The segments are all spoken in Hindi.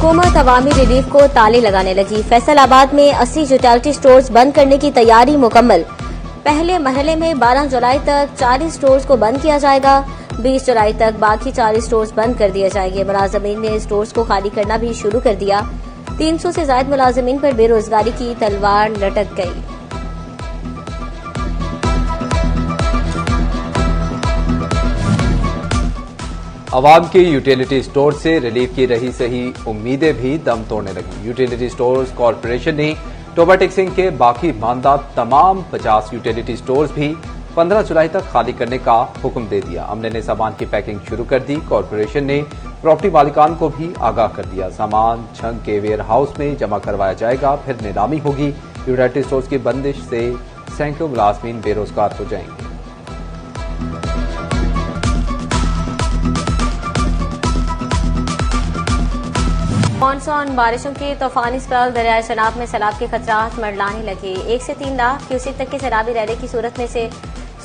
हुकूमत अवामी रिलीफ को ताले लगाने लगी। फैसलाबाद में 80 यूटिलिटी स्टोर्स बंद करने की तैयारी मुकम्मल। पहले मरहले में 12 जुलाई तक 40 स्टोर्स को बंद किया जाएगा। 20 जुलाई तक बाकी 40 स्टोर्स बंद कर दिए जाएंगे। मुलाजमीन ने स्टोर्स को खाली करना भी शुरू कर दिया। 300 से ज्यादा मुलाजमीन पर बेरोजगारी की तलवार लटक गई। अवाम की यूटिलिटी स्टोर से रिलीफ की रही सही उम्मीदें भी दम तोड़ने लगी। यूटिलिटी स्टोर्स कॉरपोरेशन ने टोबा टेक्सिंग के बाकी मानदा तमाम 50 यूटिलिटी स्टोर्स भी 15 जुलाई तक खाली करने का हुक्म दे दिया। अमले ने सामान की पैकिंग शुरू कर दी। कॉरपोरेशन ने प्रॉपर्टी मालिकान को भी आगाह कर दिया। सामान छंग के वेयर हाउस में जमा करवाया जाएगा, फिर नीलामी होगी। यूटिलिटी स्टोर्स की बंदिश से सैकड़ों मुलाजमीन बेरोजगार हो जाएंगे। मानसून बारिशों के तूफानी स्पेल दरियाए चनाब में सैलाब के खतरात मंडलाने लगे। 1 से 3 लाख क्यूसेक तक के सैलाबी रहने की सूरत में से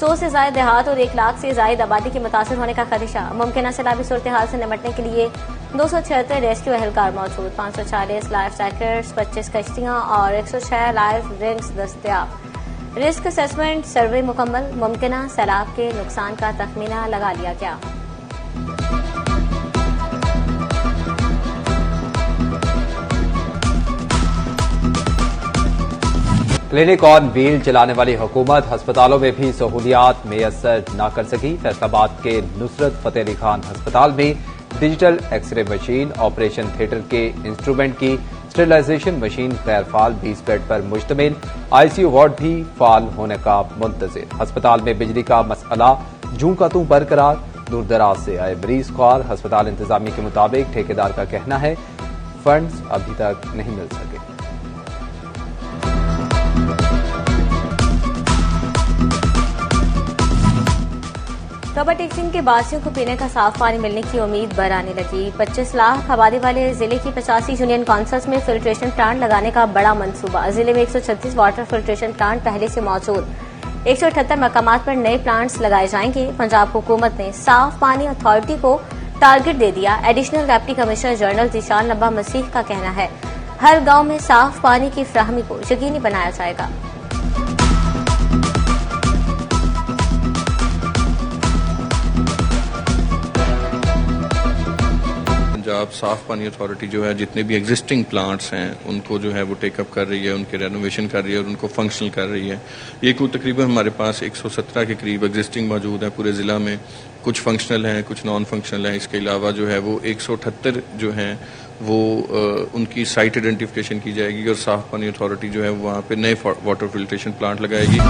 100 से ज्यादा देहात और 1 लाख से ज्यादा आबादी के मुतासर होने का खदशा। मुमकिन सैलाबी सूरत हाल से निपटने के लिए 276 रेस्क्यू एहलकार मौजूद, 540 लाइफ जैकेट्स, 25 कश्तियां और 106 लाइफ रिंग्स दस्तयाब। रिस्क असेसमेंट सर्वे मुकम्मल। मुमकिन सैलाब के नुकसान का तखमीना लगा लिया गया। क्लिनिक ऑन व्हील चलाने वाली हुकूमत अस्पतालों में भी सहूलियात मैसर न कर सकी। फैसलाबाद के नुसरत फतेह अली खान अस्पताल में digital x-ray machine, operation theatre के इंस्ट्रूमेंट की स्टेरिलाइजेशन मशीन गैर फाल, 20 बेड पर मुश्तमिल आईसीयू वार्ड भी फाल होने का मुंतजिर। अस्पताल में बिजली का मसला जूं का तूं बरकरार। दूर दराज से आए मरीज ख्वार। अस्पताल इंतजामिया के मुताबिक ठेकेदार का कहना है फंड्स अभी तक नहीं मिल सके। टोबा टेक्सिंग के बासियों को पीने का साफ पानी मिलने की उम्मीद बढ़ाने लगी। 25 लाख आबादी वाले जिले की 85 यूनियन काउंसिल्स में फिल्ट्रेशन प्लांट लगाने का बड़ा मंसूबा। जिले में 136 वाटर फिल्ट्रेशन प्लांट पहले से मौजूद। 178 मकामात पर नए प्लांट्स लगाए जाएंगे। पंजाब हुकूमत ने साफ पानी अथॉरिटी को टारगेट दे दिया। Additional deputy commissioner general Zeeshan Nabba Masih का कहना है हर गांव में साफ पानी की फ्राहमी को यकीनी बनाया जाएगा। पंजाब साफ पानी अथॉरिटी जो है जितने भी एग्जिस्टिंग प्लांट्स हैं उनको जो है वो टेकअप कर रही है, उनके रेनोवेशन कर रही है और उनको फंक्शनल कर रही है। ये कुल तकरीबन हमारे पास 117 के करीब एग्जिस्टिंग मौजूद है पूरे ज़िला में। कुछ फंक्शनल हैं, कुछ नॉन फंक्शनल हैं। इसके अलावा जो है वो 178 जो हैं वो उनकी साइट आइडेंटिफिकेशन की जाएगी और साफ पानी अथॉरिटी जो है वहाँ पे नए वाटर फिल्ट्रेशन प्लांट लगाएगी।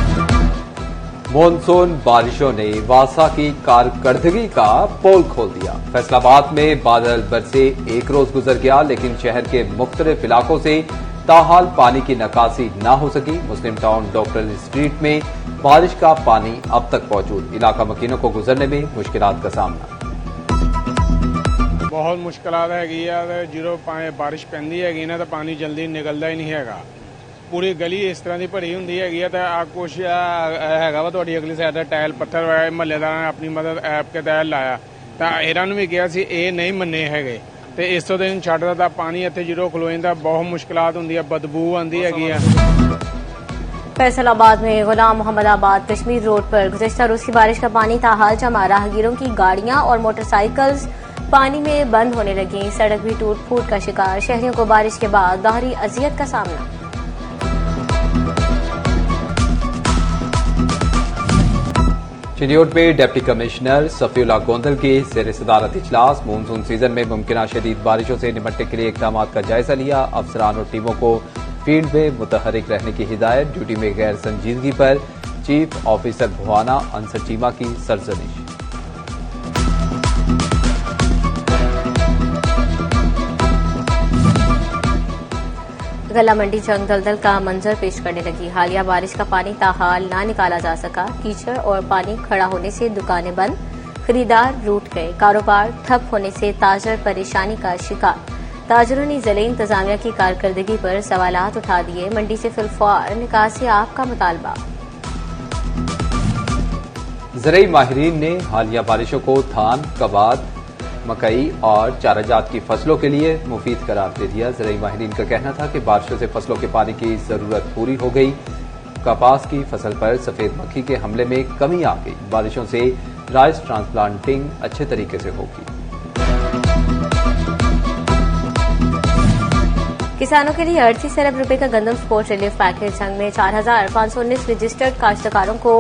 मॉनसून बारिशों ने वासा की कारकर्दगी का पोल खोल दिया। फैसलाबाद में बादल बरसे 1 रोज गुजर गया, लेकिन शहर के मुख्तलिफ इलाकों से ताहाल पानी की निकासी न हो सकी। मुस्लिम टाउन डॉक्टर स्ट्रीट में बारिश का पानी अब तक मौजूद। इलाका मकीनों को गुजरने में मुश्किलात का सामना। बहुत मुश्किलात है। जो बारिश पैंदी है ना तो पानी जल्दी निकलता ही नहीं है। पूरी गली इस तरह की भरी होंगी है तो कुछ है वा तुहाडी अगली साइड टाइल पत्थर वगैरह महल्लेदार ने अपनी मदद ऐप के तहत लाया तो इन्होंने भी कहा सी ये नहीं मन्ने है तो इस तो दिन छड्डदा पानी इत्थे जो खलो जांदा बहुत मुश्किलात होंदी है, बदबू आंदी है। फैसलाबाद में गुलाम मोहम्मदाबाद कश्मीर रोड पर गुज़श्ता रोज की बारिश का पानी ताहाल जमा। राहगीरों की गाड़ियां और मोटरसाइकिल्स पानी में बंद होने लगी। सड़क भी टूट फूट का शिकार। शहरियों को बारिश के बाद दोहरी अजियत का सामना। चिन्योट में डिप्टी कमिश्नर सफीउल्ला गोंदल के ज़ेर सदारत इजलास। मानसून सीजन में मुमकिन शदीद बारिशों से निपटने के लिए इकदाम का जायजा लिया। अफसरान और टीमों को फील्ड में मुतहरिक रहने की हिदायत। ड्यूटी में गैर संजीदगी पर चीफ ऑफिसर भुआना अंसर चीमा की सरजनिश। गला मंडी जंग दलदल का मंजर पेश करने लगी। हालिया बारिश का पानी ताहाल ना निकाला जा सका। कीचड़ और पानी खड़ा होने से दुकानें बंद, खरीदार रूठ गए। कारोबार ठप होने से ताजर परेशानी का शिकार। ताजरों ने जिले इंतजामिया की कारकर्दगी पर सवालात उठा दिए। मंडी से फिलफौर निकासी आप का मुतालबा। ज़रई माहिरीन ने हालिया बारिशों को धान, कबाद, मकई और चाराजात की फसलों के लिए मुफीद करार दे दिया। ज़राई माहिरीन का कहना था कि बारिशों से फसलों के पानी की जरूरत पूरी हो गई। कपास की फसल पर सफेद मक्खी के हमले में कमी आ गई। बारिशों से राइस ट्रांसप्लांटिंग अच्छे तरीके से होगी। किसानों के लिए 38 अरब रुपए का गंदम सपोर्ट रिलीफ पैकेज। संघ में 4,519 रजिस्टर्ड काश्तकारों को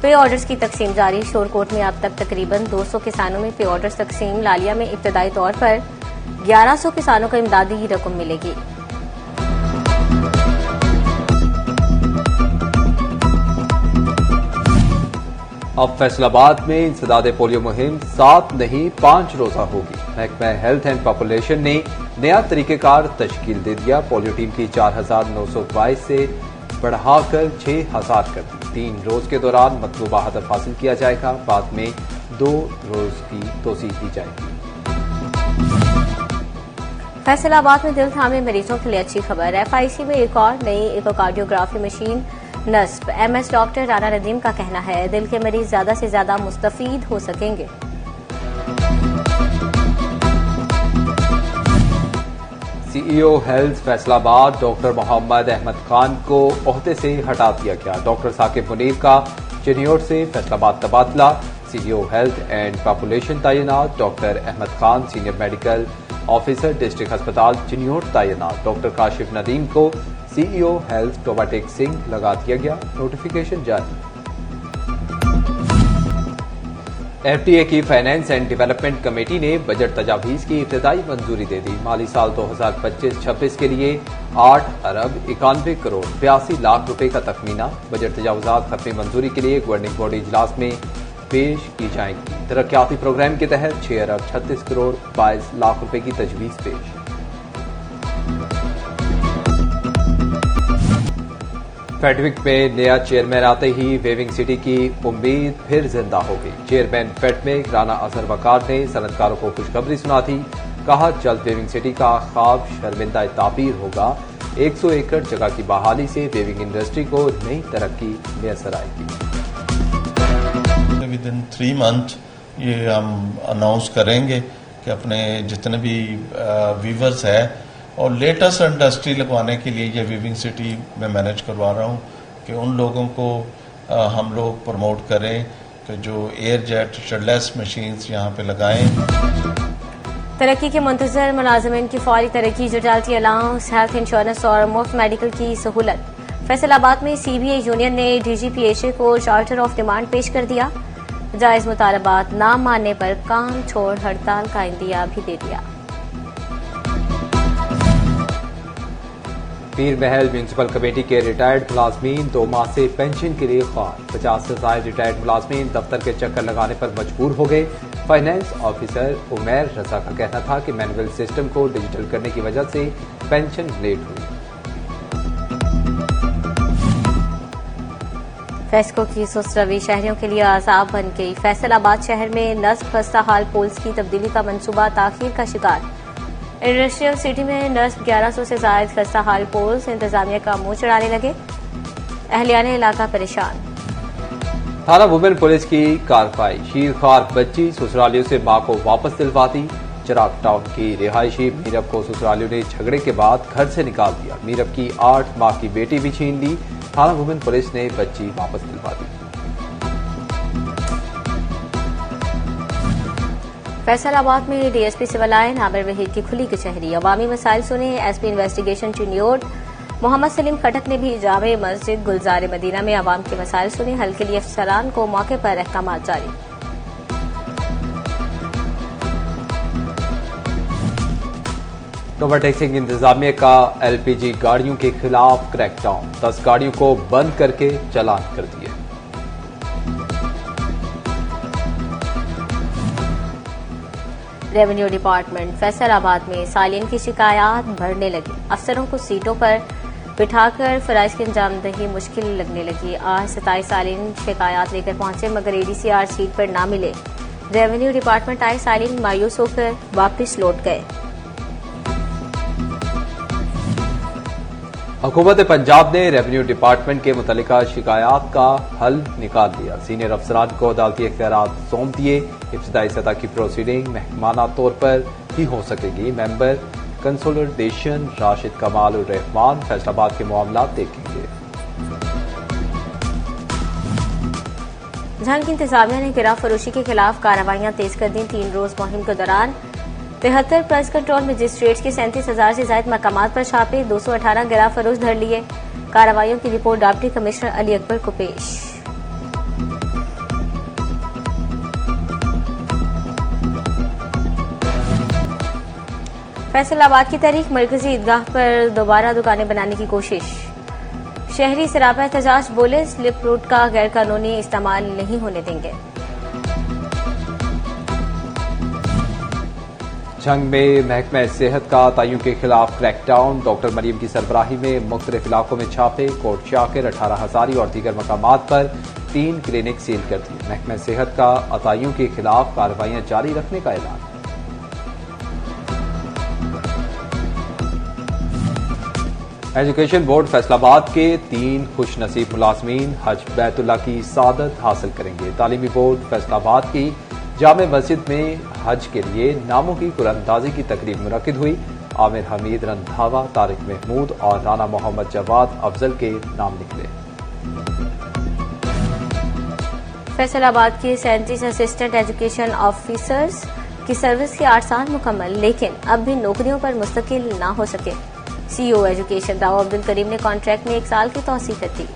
पे ऑर्डर्स की तकसीम जारी। शोरकोट में अब तक तकरीबन 200 किसानों में पे ऑर्डर्स तकसीम। लालिया में इब्तदाई तौर पर 1100 किसानों को इमदादी रकम मिलेगी। अब फैसलाबाद में इंसदाद पोलियो मुहिम 7 नहीं 5 रोजा होगी। महकमा हेल्थ एंड पॉपुलेशन ने नया तरीकेकार तश्कील दे दिया। पोलियो टीम की 4,922 से बढ़ाकर 6,000 कर दी। 3 रोज के दौरान मतलूबा हदफ हासिल किया जाएगा। बाद में 2 रोज की तोसी दी जाएगी। फैसलाबाद में दिल थामे मरीजों के लिए अच्छी खबर। एफआईसी में एक और नई इकोकार्डियोग्राफी मशीन नस्ब। एमएस डॉक्टर राना नदीम का कहना है दिल के मरीज ज्यादा से ज्यादा मुस्तफीद हो सकेंगे। CEO health Faisalabad doctor Mohammad Ahmad Khan को ओहदे से हटा दिया गया। डॉक्टर साकिब मुनीर का चिन्योट से फैसलाबाद तबादला। सीईओ हेल्थ एंड पॉपुलेशन तैनात। Doctor Ahmad Khan senior medical officer district अस्पताल चिन्योट तैनात। डॉक्टर काशिफ नदीम को सीईओ हेल्थ टोबाटेक सिंह लगा दिया गया। नोटिफिकेशन जारी। एफडीए की फाइनेंस एंड डेवलपमेंट कमेटी ने बजट तजावीज की इब्तदाई मंजूरी दे दी। माली साल 2025-26 के लिए 8 अरब 91 करोड़ 82 लाख रुपए का तखमीना। बजट तजावुजात खत्मी मंजूरी के लिए गवर्निंग बॉडी इजलास में पेश की जाएंगी। तरक्याती प्रोग्राम के तहत 6 अरब 36 करोड़ 22 लाख रुपए की तजवीज पेश। फेडविक में नया चेयरमैन आते ही वेविंग सिटी की उम्मीद फिर जिंदा हो गई। चेयरमैन फेड में राना अजहर वकार ने सनतकारों को खुशखबरी सुना थी। कहा जल्द वेविंग सिटी का ख्वाब शर्मिंदा ताबीर होगा। 100 एकड़ जगह की बहाली से वेविंग इंडस्ट्री को नई तरक्की मैसर आएगी। विद इन 3 मंथ ये हम अनाउंस करेंगे कि अपने जितने भी वीवर्स है और लेटेस्ट इंडस्ट्री लगवाने के लिए ये वीविंग सिटी में मैनेज करवा रहा हूँ कि उन लोगों को हम लोग प्रमोट करें कि जो एयर जेट शेडलेस मशीन्स यहाँ पे लगाएं। तरक्की के मुंतजर मुलाजमीन की फौरी तरक्की, जटालिटी अलाउंस, हेल्थ इंश्योरेंस और मुफ्त मेडिकल की सहूलत। फैसलाबाद में सीबीआई यूनियन ने डीजीपीएचए को चार्टर ऑफ डिमांड पेश कर दिया। जायज मुतालबात न मानने पर काम छोड़ हड़ताल का इंदिया भी दे दिया। पीर महल म्यूनसिपल कमेटी के रिटायर्ड मुलाजमीन 2 माह से पेंशन के लिए ख्वार। 50 से ज्यादा रिटायर्ड मुलाजमीन दफ्तर के चक्कर लगाने पर मजबूर हो गए। फाइनेंस ऑफिसर उमैर रजा का कहना था कि मैनुअल सिस्टम को डिजिटल करने की वजह से पेंशन लेट हुई। फेस्को की सुस्त रवि शहरियों के लिए आजाब बन गई। फैसलाबाद शहर में नस्ब खस्ता हाल पोल्स की तब्दीली का मंसूबा ताखीर का शिकार। इंडस्ट्रियल सिटी में नस्ब 1100 से ज्यादा खस्ता हाल पोल्स इंतजामिया का मुंह चढ़ाने लगे। अहलियाने इलाका परेशान। थाना वुमेन पुलिस की कार्रवाई। शीरखार बच्ची ससुरालियों से मां को वापस दिलवाती। चिराग टाउन की रिहायशी मीरब को ससुरालियों ने झगड़े के बाद घर से निकाल दिया। मीरब की 8 माह की बेटी भी छीन ली। थाना वुमेन पुलिस ने बच्ची वापस दिलवा दी। फैसलाबाद में डीएसपी सिविल लाइन आबिर वहीद की खुली कचहरी। अवामी मसाइल सुने। एसपी इन्वेस्टिगेशन चिन्योट मोहम्मद सलीम खटक ने भी जामे मस्जिद गुलजार मदीना में अवाम के मसाइल सुने। हल के लिए अफसरान को मौके पर अहकामात जारी। ओवरटेक्सिंग इंतजामिया का एलपीजी गाड़ियों के खिलाफ क्रैकडाउन। 10 गाड़ियों को बंद करके चालान कर दिए। रेवेन्यू डिपार्टमेंट फैसलाबाद में सालीन की शिकायत बढ़ने लगी। अफसरों को सीटों पर बिठाकर फराइज की अंजामदही मुश्किल लगने लगी। आज 27 सालीन शिकायत लेकर पहुंचे मगर एडीसीआर सीट पर ना मिले। रेवेन्यू डिपार्टमेंट आए सालीन मायूस होकर वापस लौट गए। हुकूमत पंजाब ने रेवेन्यू डिपार्टमेंट के मुतल्लिका शिकायत का हल निकाल दिया। सीनियर अफसरान को अदालती इख्तियारात सौंप दिए। इब्तदाई सतह की प्रोसीडिंग महकमाना तौर पर ही हो सकेगी। मेंबर कंसोलिडेशन राशिद कमाल उर रहमान फैसलाबाद के मामला देखेंगे। झंग इंतजामिया ने गिरा फरोशी के खिलाफ कार्रवाइयां तेज कर दी। 3 रोज मुहिम के दौरान 73 प्राइस कंट्रोल मजिस्ट्रेट्स के 37,000 से ज्यादा मकामात पर छापे, 218 गिरा फरोश धर लिए। कार्रवाइयों की report deputy commissioner Ali Akbar को पेश। फैसलाबाद की तारीख मरकजी ईदगाह पर दोबारा दुकानें बनाने की कोशिश। शहरी सरापा एहतजाज बोले स्लिप रोड का गैर कानूनी इस्तेमाल नहीं होने देंगे। जंग में महकमा सेहत का तायुं के खिलाफ क्रैकडाउन। डॉक्टर मरीम की सरबराही में मुख्तलिफ इलाकों में छापे। कोट शाकिर, 18 हजारी और दीगर मकामात पर 3 क्लिनिक सील कर दी। महकमा सेहत का अतायुं के खिलाफ कार्रवाइयां जारी रखने का ऐलान। एजुकेशन बोर्ड फैसलाबाद के 3 खुशनसीब मुलाजमीन हज बैतुल्लाह की सादत हासिल करेंगे। तालीमी बोर्ड फैसलाबाद की जामे मस्जिद में हज के लिए नामों की कुरानंदाजी की तकरीब मुनक्किद हुई। आमिर हमीद रंधावा, तारिक महमूद और राना मोहम्मद जवाद अफजल के नाम निकले। फैसलाबाद के 37 असिस्टेंट एजुकेशन ऑफिसर्स की सर्विस के 8 साल मुकम्मल, लेकिन अब भी नौकरियों पर मुस्तकिल ना हो सके। सीईओ एजुकेशन दाऊ अब्दुल करीम ने कॉन्ट्रैक्ट में 1 साल की तौसीह कर दी।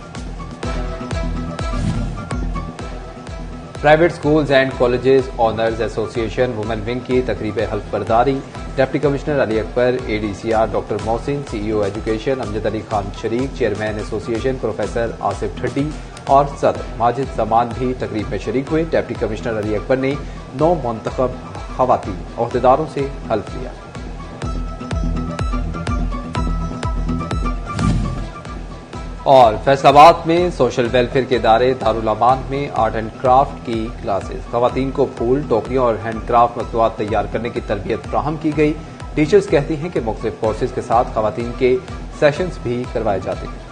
Private schools and colleges owners association women wing की तकरीब हल्फ बर्दारी। Deputy commissioner Ali Akbar, A D C R doctor Mohsin, CEO education Amjad Ali Khan शरीक, chairman association professor Asif Thaddi और सदर माजिद जमान भी तकरीब में शरीक हुए। डिप्टी कमिश्नर अली अकबर ने 9 मुंतखब खवातीन ओहदेदारों से हल्फ लिया। और फैसलाबाद में सोशल वेलफेयर के इदारे दारुल अमान में आर्ट एंड क्राफ्ट की क्लासेस। खवातीन को फूल, टोकरियों और हैंडक्राफ्ट मखलूआत तैयार करने की तरबियत फ्राहम की गई। टीचर्स कहती हैं कि मुख्तलिफ कोर्सेज के साथ खवातीन के सेशंस भी करवाए जाते हैं।